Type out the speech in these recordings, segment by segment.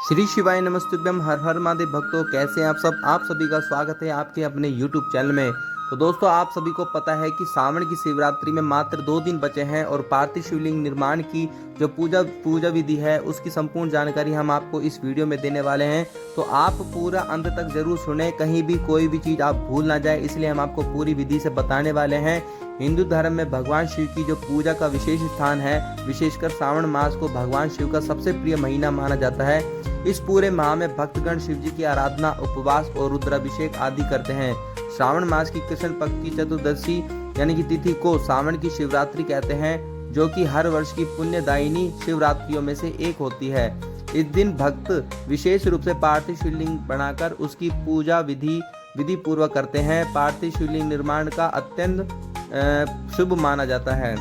श्री शिवाय नमस्तुभ्यम। हर हर महादेव भक्तों, कैसे हैं आप सब। आप सभी का स्वागत है आपके अपने YouTube चैनल में। तो दोस्तों, आप सभी को पता है कि सावन की शिवरात्रि में मात्र 2 दिन बचे हैं और पार्थिव शिवलिंग निर्माण की जो पूजा विधि है उसकी संपूर्ण जानकारी हम आपको इस वीडियो में देने वाले हैं। तो आप पूरा अंत तक जरूर सुने, कहीं भी कोई भी चीज़ आप भूल ना जाए, इसलिए हम आपको पूरी विधि से बताने वाले हैं। हिंदू धर्म में भगवान शिव की जो पूजा का विशेष स्थान है, विशेषकर श्रावण मास को भगवान शिव का सबसे प्रिय महीना माना जाता है। इस पूरे माह में भक्तगण शिव जी की आराधना, उपवास और रुद्राभिषेक आदि करते हैं। श्रावण मास की कृष्ण पक्ष की चतुर्दशी यानी कि तिथि को सावन की शिवरात्रि कहते हैं, जो कि हर वर्ष की पुण्यदायिनी शिवरात्रियों में से एक होती है। इस दिन भक्त विशेष रूप से पार्थिव शिवलिंग बनाकर उसकी पूजा विधि पूर्वक करते हैं। पार्थिव शिवलिंग निर्माण का अत्यंत शुभ माना जाता है।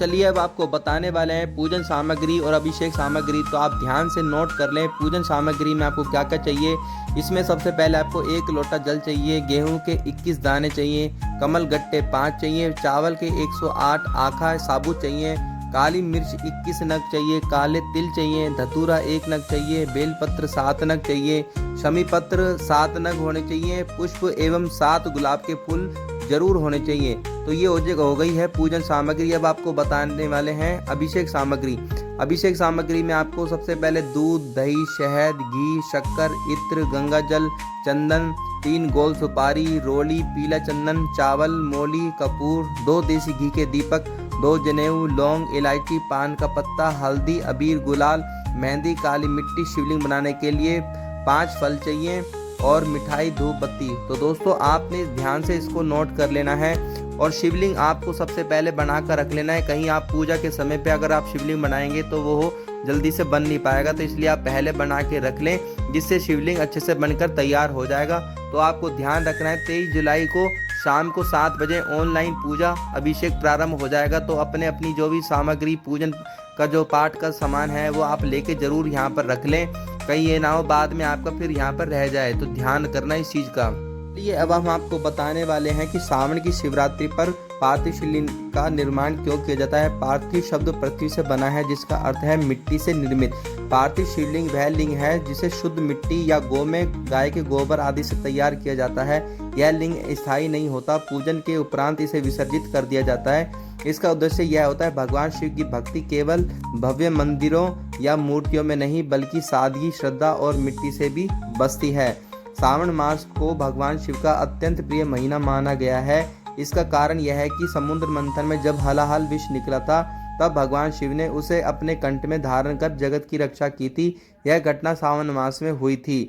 चलिए अब आपको बताने वाले हैं पूजन सामग्री और अभिषेक सामग्री, तो आप ध्यान से नोट कर लें। पूजन सामग्री में आपको क्या क्या चाहिए। इसमें सबसे पहले आपको 1 लोटा जल चाहिए, गेहूं के 21 दाने चाहिए, कमल गट्टे 5 चाहिए, चावल के 108 आखा साबुत चाहिए, काली मिर्च 21 नग चाहिए, काले तिल चाहिए, धतूरा 1 नग चाहिए, बेलपत्र 7 नग चाहिए, शमी पत्र 7 नग होने चाहिए, पुष्प एवं 7 गुलाब के फूल जरूर होने चाहिए। तो ये हो गई है पूजन सामग्री। अब आपको बताने वाले हैं अभिषेक सामग्री। अभिषेक सामग्री में आपको सबसे पहले दूध, दही, शहद, घी, शक्कर, इत्र, गंगा जल, चंदन, 3 गोल सुपारी, रोली, पीला चंदन, चावल, मोली, कपूर, 2 देसी घी के दीपक, 2 जनेऊ, लौंग, इलायची, पान का पत्ता, हल्दी, अबीर, गुलाल, मेहंदी, काली मिट्टी, शिवलिंग बनाने के लिए 5 फल चाहिए और मिठाई, धूप बत्ती। तो दोस्तों, आपने ध्यान से इसको नोट कर लेना है। और शिवलिंग आपको सबसे पहले बना कर रख लेना है। कहीं आप पूजा के समय पे अगर आप शिवलिंग बनाएंगे तो वो जल्दी से बन नहीं पाएगा, तो इसलिए आप पहले बना के रख लें, जिससे शिवलिंग अच्छे से बनकर तैयार हो जाएगा। तो आपको ध्यान रखना है 23 जुलाई को शाम को 7 बजे ऑनलाइन पूजा अभिषेक प्रारंभ हो जाएगा। तो अपनी जो भी सामग्री पूजन का जो पाठ का सामान है वो आप लेके जरूर यहाँ पर रख लें, कहीं ये ना हो बाद में आपका फिर यहाँ पर रह जाए। तो ध्यान करना इस चीज़ का। ये अब हम आपको बताने वाले हैं कि सावन की शिवरात्रि पर पार्थिव शिवलिंग का निर्माण क्यों किया जाता है। पार्थिव शब्द पृथ्वी से बना है, जिसका अर्थ है मिट्टी से निर्मित। पार्थिव शिवलिंग वह लिंग है जिसे शुद्ध मिट्टी या गाय के गोबर आदि से तैयार किया जाता है। यह लिंग स्थायी नहीं होता, पूजन के उपरांत इसे विसर्जित कर दिया जाता है। इसका उद्देश्य यह होता है भगवान शिव की भक्ति केवल भव्य मंदिरों या मूर्तियों में नहीं, बल्कि सादगी, श्रद्धा और मिट्टी से भी बसती है। सावन मास को भगवान शिव का अत्यंत प्रिय महीना माना गया है। इसका कारण यह है कि समुद्र मंथन में जब हलाहल विष निकला था, तब भगवान शिव ने उसे अपने कंठ में धारण कर जगत की रक्षा की थी। यह घटना सावन मास में हुई थी।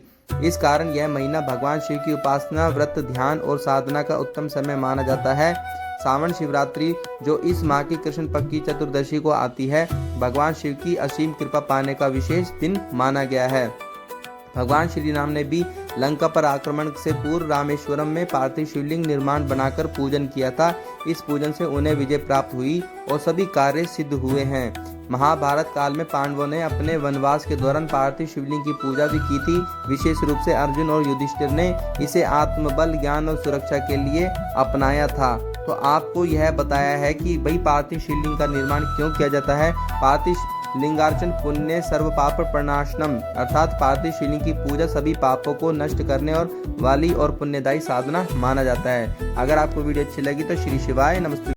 इस कारण यह महीना भगवान शिव की उपासना, व्रत, ध्यान और साधना का उत्तम समय माना जाता है। सावन शिवरात्रि जो इस माह की कृष्ण पक्ष की चतुर्दशी को आती है, भगवान शिव की असीम कृपा पाने का विशेष दिन माना गया है। भगवान श्री राम ने भी लंका पर आक्रमण से पूर्व रामेश्वरम में पार्थिव शिवलिंग निर्माण बनाकर पूजन किया था। इस पूजन से उन्हें विजय प्राप्त हुई और सभी कार्य सिद्ध हुए हैं। महाभारत काल में पांडवों ने अपने वनवास के दौरान पार्थिव शिवलिंग की पूजा भी की थी। विशेष रूप से अर्जुन और युधिष्ठिर ने इसे आत्मबल, ज्ञान और सुरक्षा के लिए अपनाया था। तो आपको यह बताया है कि भाई पार्थिव शिवलिंग का निर्माण क्यों किया जाता है। पार्थिव लिंगार्चन पुण्य सर्व पाप प्रणाशनम, अर्थात पार्थिव शिवलिंग की पूजा सभी पापों को नष्ट करने और वाली और पुण्यदायी साधना माना जाता है। अगर आपको वीडियो अच्छी लगी तो श्री शिवाय नमस्ते।